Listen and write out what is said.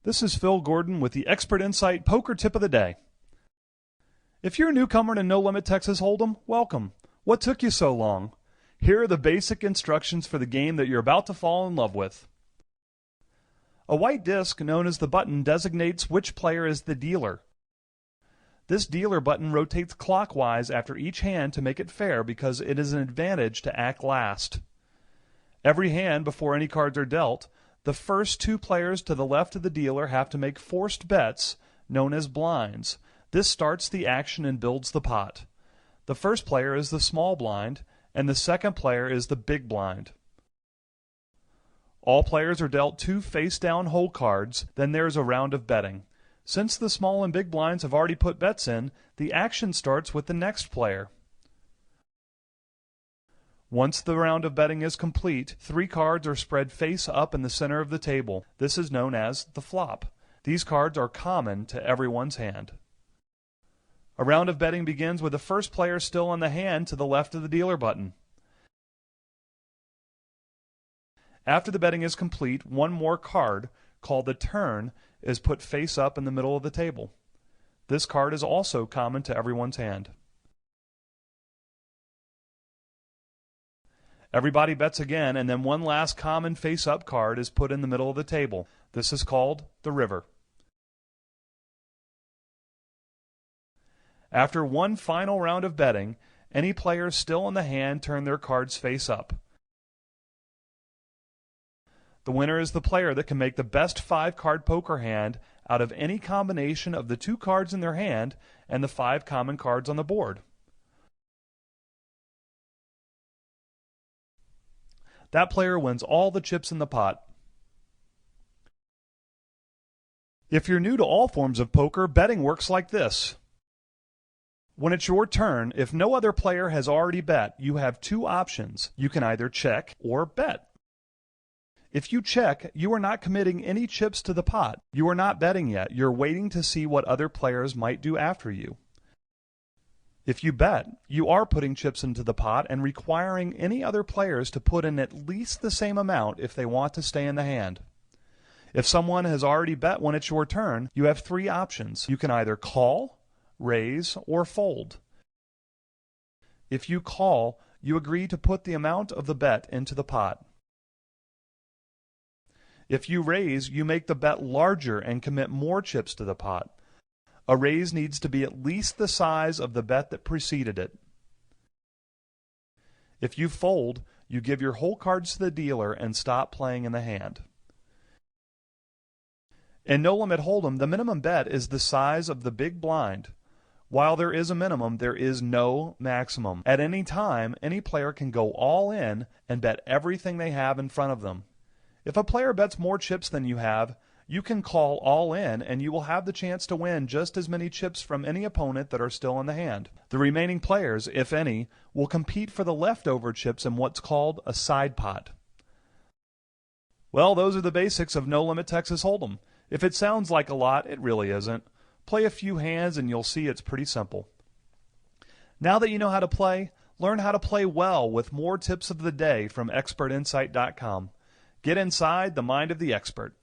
This is Phil Gordon with the Expert Insight Poker Tip of the Day. If you're a newcomer to No Limit Texas Hold'em, welcome. What took you so long? Here are the basic instructions for the game that you're about to fall in love with. A white disc known as the button designates which player is the dealer. This dealer button rotates clockwise after each hand to make it fair because it is an advantage to act last. Every hand before any cards are dealt, the first two players to the left of the dealer have to make forced bets, known as blinds. This starts the action and builds the pot. The first player is the small blind, and the second player is the big blind. All players are dealt two face-down hole cards, then there is a round of betting. Since the small and big blinds have already put bets in, the action starts with the next player. Once the round of betting is complete, 3 cards are spread face up in the center of the table. This is known as the flop. These cards are common to everyone's hand. A round of betting begins with the first player still in the hand to the left of the dealer button. After the betting is complete, one more card, called the turn, is put face up in the middle of the table. This card is also common to everyone's hand. Everybody bets again, and then one last common face-up card is put in the middle of the table. This is called the river. After one final round of betting, any players still in the hand turn their cards face up. The winner is the player that can make the best 5-card poker hand out of any combination of the 2 cards in their hand and the 5 common cards on the board. That player wins all the chips in the pot. If you're new to all forms of poker, betting works like this. When it's your turn, if no other player has already bet, you have 2 options. You can either check or bet. If you check, you are not committing any chips to the pot. You are not betting yet. You're waiting to see what other players might do after you. If you bet, you are putting chips into the pot and requiring any other players to put in at least the same amount if they want to stay in the hand. If someone has already bet when it's your turn, you have 3 options. You can either call, raise, or fold. If you call, you agree to put the amount of the bet into the pot. If you raise, you make the bet larger and commit more chips to the pot. A raise needs to be at least the size of the bet that preceded it. If you fold, you give your whole cards to the dealer and stop playing in the hand. In No Limit Hold'em, the minimum bet is the size of the big blind. While there is a minimum, there is no maximum. At any time, any player can go all in and bet everything they have in front of them. If a player bets more chips than you have, you can call all in and you will have the chance to win just as many chips from any opponent that are still in the hand. The remaining players, if any, will compete for the leftover chips in what's called a side pot. Well, those are the basics of No Limit Texas Hold'em. If it sounds like a lot, it really isn't. Play a few hands and you'll see it's pretty simple. Now that you know how to play, learn how to play well with more tips of the day from expertinsight.com. Get inside the mind of the expert.